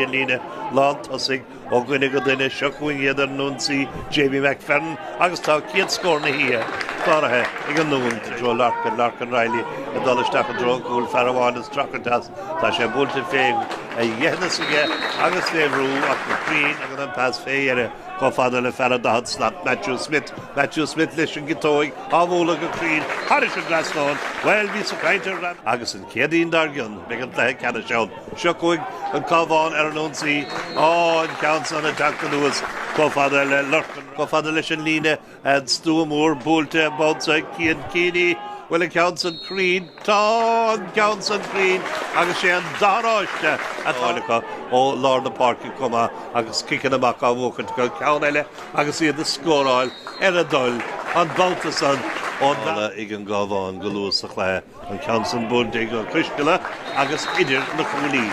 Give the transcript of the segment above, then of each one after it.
líne lántasig ó gcuine go duine seochuing idir núnsaí Jamie McFerrin agus tá céad scór na hí chláirithe ag an nún dro Larkin Riley a dolisteach an drógúil fearháin is trachatas tá sé búlta féin a dhéhnas ige agus féhrú ach na prín agus an pas féire go fada le fear da slat Matthew Smith leis an gitóig ábhóla go prín Harris an Glasgow well ví sa caiintear ran agus an céadín dargion be an le cena seán seochuig an Cavan ar an núnsaí an Council an Jackson Lewis go fada le Larkin go fada leis an líne an stúmúr búlta bása cían cíní well an Council Creed tá an Council Creed agus sé an dáráiste atálacha ó Lord na Park cuma agus cican amach á bhchant go ceann eile agus iad a scóráil ar a dul an Baltasan ón bhela ag an Cavan go luas a chlé an Council búlta go Criscile agus idir na Cúlí.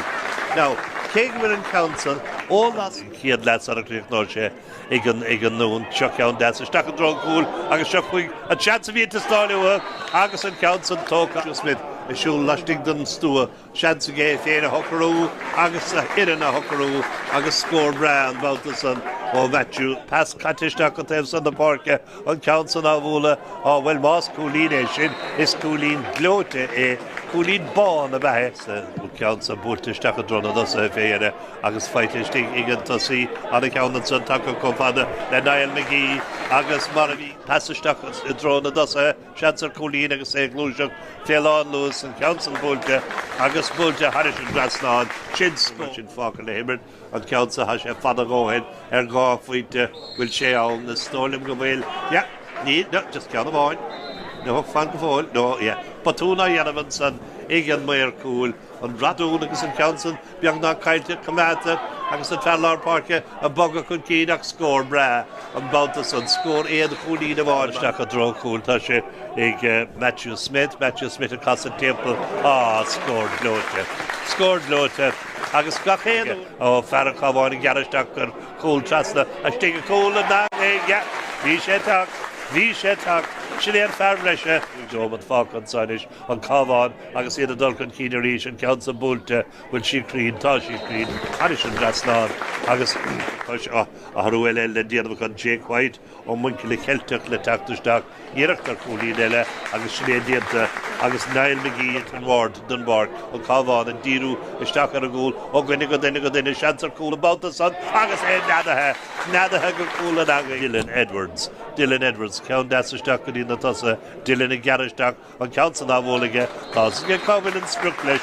Now, céigmar an Council ó las chéad leat ar a críochnáil sé ag an nún seoceann deas isteach an drógúil agus seochuig a chance bhí a stáiliúa agus an Council tóca Smith is siúil leistigh den stúa chance gé féin a hocarú agus a hiran a hocarú agus scór bra an Baltasan ó Matthew pas catisteach go taobh san na parke an Council á bhúla bhfuil más cúlín é sin is cúlín glóte é cúlín bán a bheithe Council búltaisteach a drona dosa féire agus feitlistigh igen tasí an ceanna san take go fada le Niall McGee agus mar a bhí pasisteach i drona dosa seansar cúlín agus é glúiseach féán luas an Council búlte agus búlte Harris an Glasgow sin scóir sin fáca le himmead an Council ha sé fada góhead ar gá faointe bhfuil sé ann na stólim go bhfuil ní just ceanna bháin no fan go fáil no patúna dhéanamhan san ag an maor cúil an radún agus an Council beag ná caiilte commáta agus an Fearlar Parke a boga chun cíach scór bra an Baltasan scór éad chúlí na bháisteach a drócúil tá sé ag Matthew Smith a casa timppla scór glóte agus gachéad ó fear an Cabháin garisteach gur cúil trasna a stig a cúil na bhí sé tak sin éon fear leise Joe an fácan sanis an Cavan agus iad a dulcan cíine ríis an Council búlte bhfuil si crín tá si crín Harris an Glasgow agus a thruil eile le déanamh an Jake White ó muinci le ceilteach le teachtasteach iireachtar cúlín eile agus sin é déanta agus Niall McGee an Ward Dunbar an Cavan an díú isteach ar a gúil ó gcuine go duine seansar cúil Baltasan agus é nadathe go cúil an aga Dylan Edwards ceann deasisteach go dtí na tasa Dylan a garisteach an Council á bhólaige tá go Cavan an spruc leis